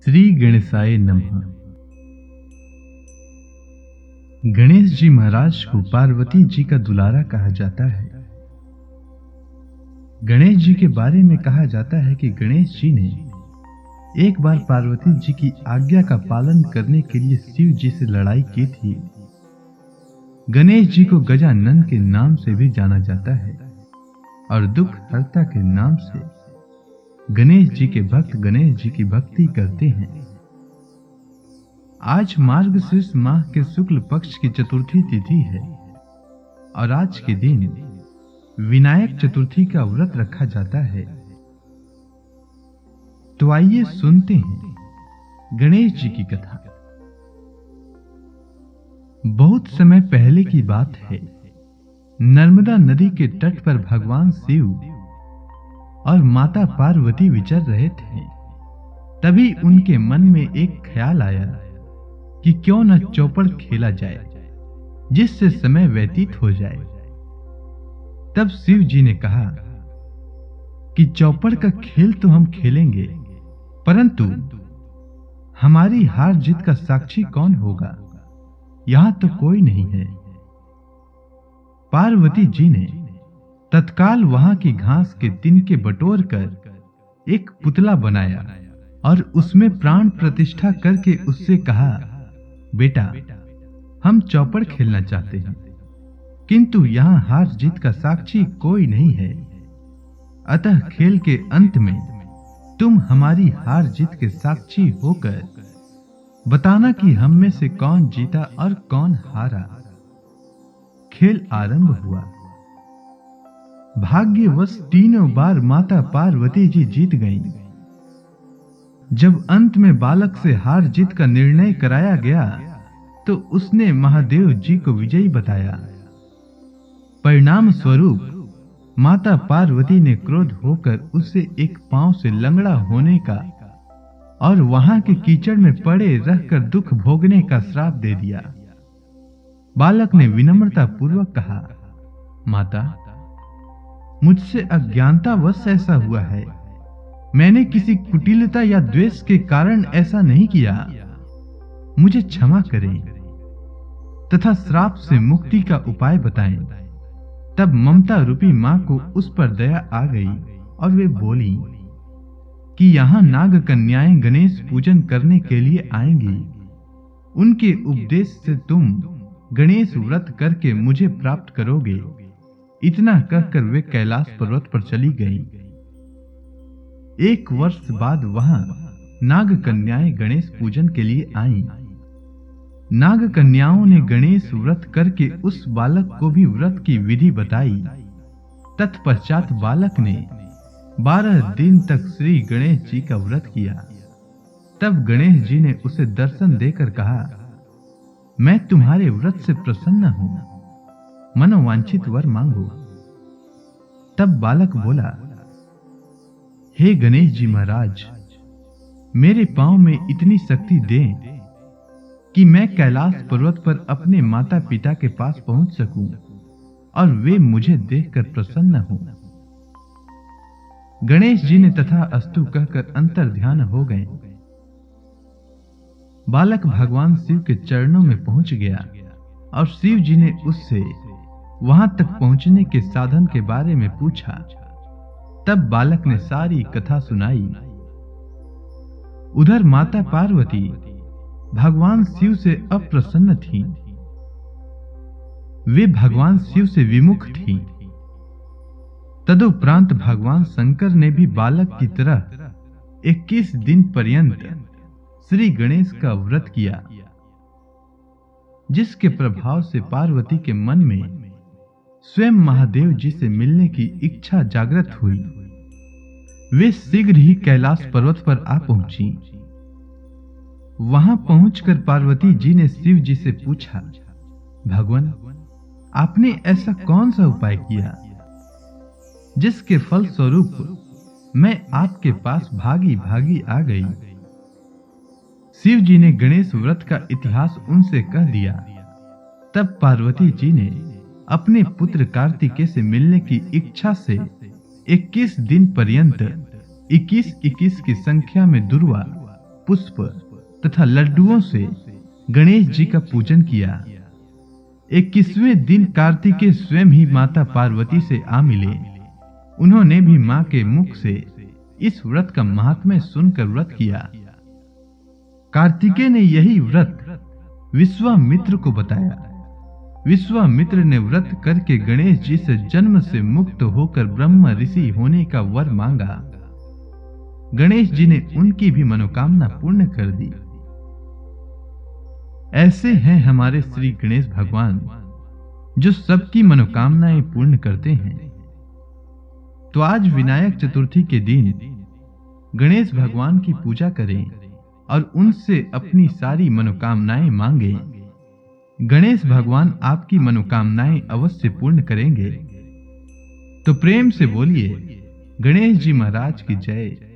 श्री गणेशाय नमः। गणेश जी महाराज को पार्वती जी का दुलारा कहा जाता है। गणेश जी के बारे में कहा जाता है कि गणेश जी ने एक बार पार्वती जी की आज्ञा का पालन करने के लिए शिव जी से लड़ाई की थी। गणेश जी को गजानन के नाम से भी जाना जाता है और दुख हरता के नाम से गणेश जी के भक्त गणेश जी की भक्ति करते हैं। आज मार्गशीर्ष माह के शुक्ल पक्ष की चतुर्थी तिथि है और आज के दिन विनायक चतुर्थी का व्रत रखा जाता है। तो आइए सुनते हैं गणेश जी की कथा। बहुत समय पहले की बात है। नर्मदा नदी के तट पर भगवान शिव और माता पार्वती विचर रहे थे। तभी उनके मन में एक ख्याल आया कि क्यों न चौपड़ खेला जाए, जिससे समय व्यतीत हो जाए। तब शिव जी ने कहा कि चौपड़ का खेल तो हम खेलेंगे, परंतु हमारी हार जीत का साक्षी कौन होगा? यहां तो कोई नहीं है। पार्वती जी ने तत्काल वहां की घास के तिनके बटोर कर एक पुतला बनाया और उसमें प्राण प्रतिष्ठा करके उससे कहा, बेटा, हम चौपड़ खेलना चाहते हैं, किंतु यहां हार जीत का साक्षी कोई नहीं है। अतः खेल के अंत में तुम हमारी हार जीत के साक्षी होकर बताना कि हम में से कौन जीता और कौन हारा। खेल आरंभ हुआ। भाग्यवश तीनों बार माता पार्वती जी जीत गईं। जब अंत में बालक से हार जीत का निर्णय कराया गया तो उसने महादेव जी को विजयी बताया। परिणाम स्वरूप माता पार्वती ने क्रोध होकर उसे एक पांव से लंगड़ा होने का और वहां के कीचड़ में पड़े रहकर दुख भोगने का श्राप दे दिया। बालक ने विनम्रता पूर्वक कहा, माता, मुझसे अज्ञानतावश ऐसा हुआ है। मैंने किसी कुटिलता या द्वेष के कारण ऐसा नहीं किया। मुझे क्षमा करें तथा श्राप से मुक्ति का उपाय बताएं। तब ममता रूपी मां को उस पर दया आ गई और वे बोली कि यहां नाग कन्याएं गणेश पूजन करने के लिए आएंगी। उनके उपदेश से तुम गणेश व्रत करके मुझे प्राप्त करोगे। इतना कहकर वे कैलाश पर्वत पर चली गईं। एक वर्ष बाद वहां नाग कन्याएं गणेश पूजन के लिए आईं। नाग कन्याओं ने गणेश व्रत करके उस बालक को भी व्रत की विधि बताई। तत्पश्चात बालक ने 12 दिन तक श्री गणेश जी का व्रत किया। तब गणेश जी ने उसे दर्शन देकर कहा, मैं तुम्हारे व्रत से प्रसन्न हूं, मनोवांछित वर मांगो। तब बालक बोला, हे गणेश जी महाराज, मेरे पांव में इतनी शक्ति दें कि मैं कैलाश पर्वत पर अपने माता पिता के पास पहुंच सकूं और वे मुझे देखकर प्रसन्न हों। गणेश जी ने तथा अस्तु कहकर अंतर ध्यान हो गए। बालक भगवान शिव के चरणों में पहुंच गया और शिव जी ने उससे वहां तक पहुंचने के साधन के बारे में पूछा। तब बालक ने सारी कथा सुनाई। उधर माता पार्वती भगवान शिव से अप्रसन्न थीं। वे भगवान शिव से विमुख थीं। तदुपरांत भगवान शंकर ने भी बालक की तरह 21 दिन पर्यंत श्री गणेश का व्रत किया, जिसके प्रभाव से पार्वती के मन में स्वयं महादेव जी से मिलने की इच्छा जागृत हुई। वे शीघ्र ही कैलाश पर्वत पर आ पहुंची। वहां पहुंचकर पार्वती जी ने शिव जी से पूछा, भगवान, आपने ऐसा कौन सा उपाय किया जिसके फल स्वरूप मैं आपके पास भागी भागी आ गई? शिव जी ने गणेश व्रत का इतिहास उनसे कह दिया। तब पार्वती जी ने अपने पुत्र कार्तिकेय से मिलने की इच्छा से 21 दिन पर्यंत 21-21 की संख्या में दुर्वा पुष्प तथा लड्डुओं से गणेश जी का पूजन किया। 21वें दिन कार्तिकेय स्वयं ही माता पार्वती से आ मिले। उन्होंने भी मां के मुख से इस व्रत का महात्म्य सुनकर व्रत किया। कार्तिकेय ने यही व्रत विश्वामित्र को बताया। विश्वामित्र ने व्रत करके गणेश जी से जन्म से मुक्त होकर ब्रह्म ऋषि होने का वर मांगा। गणेश जी ने उनकी भी मनोकामना पूर्ण कर दी। ऐसे हैं हमारे श्री गणेश भगवान, जो सबकी मनोकामनाएं पूर्ण करते हैं। तो आज विनायक चतुर्थी के दिन गणेश भगवान की पूजा करें और उनसे अपनी सारी मनोकामनाएं मांगें। गणेश भगवान आपकी मनोकामनाएं अवश्य पूर्ण करेंगे। तो प्रेम से बोलिए गणेश जी महाराज की जय।